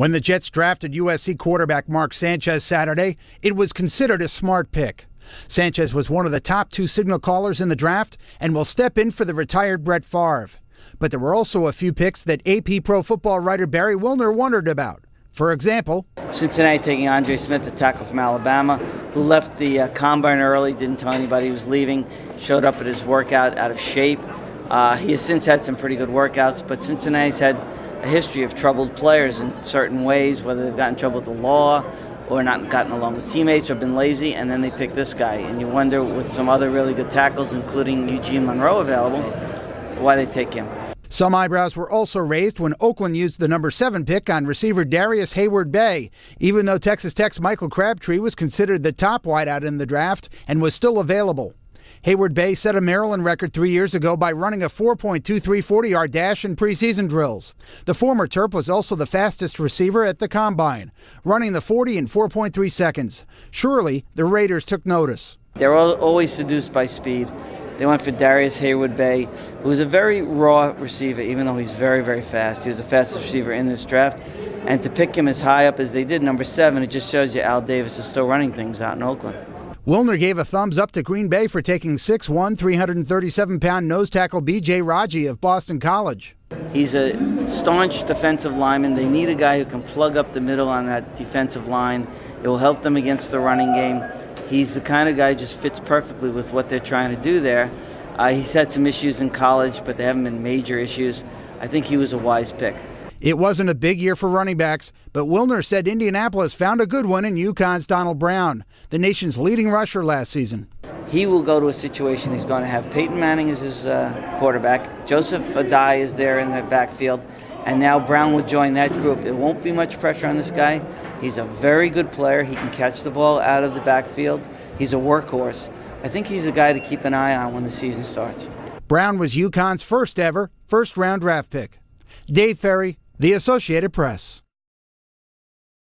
When the Jets drafted USC quarterback Mark Sanchez Saturday, it was considered a smart pick. Sanchez was one of the top 2 signal callers in the draft and will step in for the retired Brett Favre. But there were also a few picks that AP Pro Football writer Barry Wilner wondered about. For example, Cincinnati taking Andre Smith, the tackle from Alabama, who left the combine early, didn't tell anybody he was leaving, showed up at his workout out of shape. He has since had some pretty good workouts, but Cincinnati's had a history of troubled players in certain ways, whether they've gotten in trouble with the law or not gotten along with teammates or been lazy, and then they pick this guy. And you wonder, with some other really good tackles, including Eugene Monroe available, why they take him. Some eyebrows were also raised when Oakland used the number 7 pick on receiver Darius Hayward-Bay, even though Texas Tech's Michael Crabtree was considered the top wideout in the draft and was still available. Hayward-Bay set a Maryland record 3 years ago by running a 4.23 40-yard dash in preseason drills. The former Terp was also the fastest receiver at the Combine, running the 40 in 4.3 seconds. Surely, the Raiders took notice. They're always seduced by speed. They went for Darius Hayward-Bay, who is a very raw receiver, even though he's very, very fast. He was the fastest receiver in this draft. And to pick him as high up as they did, number 7, it just shows you Al Davis is still running things out in Oakland. Wilner gave a thumbs up to Green Bay for taking 6'1", 337-pound nose tackle B.J. Raji of Boston College. He's a staunch defensive lineman. They need a guy who can plug up the middle on that defensive line. It will help them against the running game. He's the kind of guy who just fits perfectly with what they're trying to do there. He's had some issues in college, but they haven't been major issues. I think he was a wise pick. It wasn't a big year for running backs, but Wilner said Indianapolis found a good one in UConn's Donald Brown, the nation's leading rusher last season. He will go to a situation he's going to have Peyton Manning as his quarterback. Joseph Adai is there in the backfield, and now Brown will join that group. There won't be much pressure on this guy. He's a very good player. He can catch the ball out of the backfield. He's a workhorse. I think he's a guy to keep an eye on when the season starts. Brown was UConn's first-ever first-round draft pick. Dave Ferry, The Associated Press.